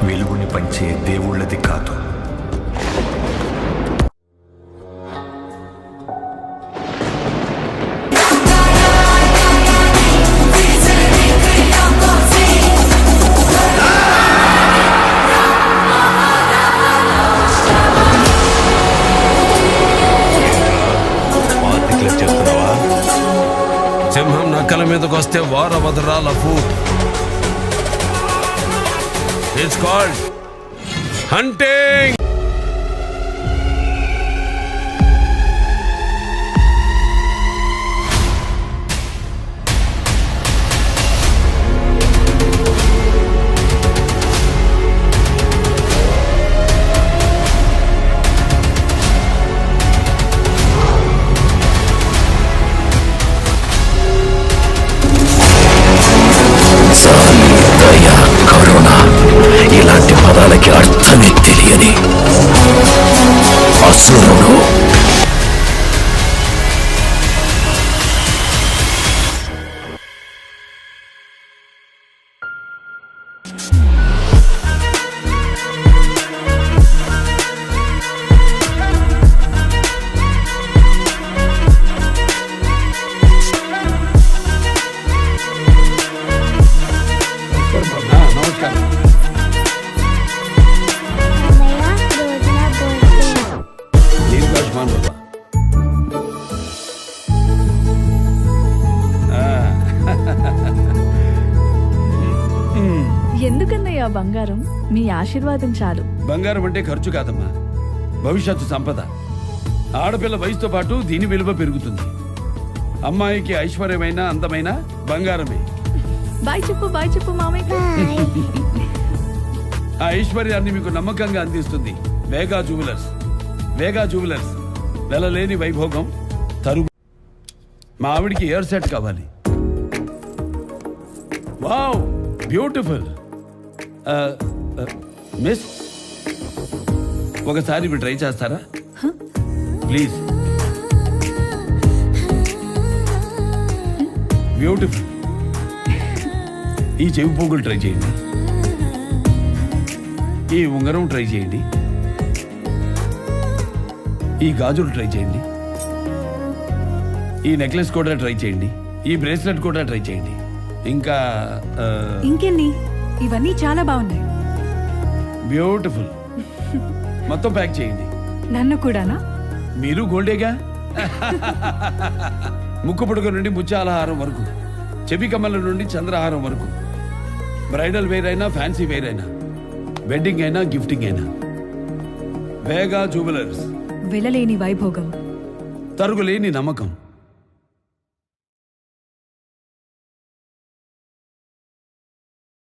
వెలుగుని పంచే దేవుళ్ళది కాదు. సింహం నక్కల మీదకి వస్తే వారవదరాల ఫూట్. It's called hunting. ఇలాంటి పదాలకి అర్థమే తెలియని అసురుడు. ఎందుకన్నయ్యా బంగారం? మీ ఆశీర్వాదం చాలు. బంగారం అంటే ఖర్చు కాదమ్మా, భవిష్యత్తు సంపద. ఆడపిల్ల వయసుతో పాటు దీని విలువ పెరుగుతుంది. అమ్మాయికి ఐశ్వర్యమైన అందమైన బంగారమే. బాయ్ చెప్పు మామయ్య. ఆ ఐశ్వర్యాన్ని మీకు నమ్మకంగా అందిస్తుంది వేగా జ్యువెలర్స్. వేగా జ్యువెలర్స్ వెలలేని వైభోగం తరుగు. మా ఆవిడికి ఇయర్ సెట్ కావాలి. Wow, beautiful. మిస్, ఒకసారి మీరు ట్రై చేస్తారా ప్లీజ్? బ్యూటిఫుల్. ఈ చెవి పోగులు ట్రై చేయండి, ఈ ఉంగరం ట్రై చేయండి, ఈ గాజులు ట్రై చేయండి, ఈ నెక్లెస్ కూడా ట్రై చేయండి, ఈ బ్రేస్లెట్ కూడా ట్రై చేయండి. ఇంకా ఇంకెన్ని? ఇవన్నీ చాలా బాగున్నాయి. బ్యూటిఫుల్. మొత్తం ప్యాక్ చేయండి. నన్ను కూడానా? మీరు గోల్డేగా. ముక్కు పుడక నుండి ముత్యాలహారం వరకు, చెవి కమ్మల నుండి చంద్రహారం వరకు, బ్రైడల్ వేర్ అయినా ఫ్యాన్సీ వేర్ అయినా, వెడ్డింగ్ అయినా గిఫ్టింగ్ అయినా, వేగా జ్యువెలర్స్. వెలలేని వైభోగం, తరుగులేని నమ్మకం.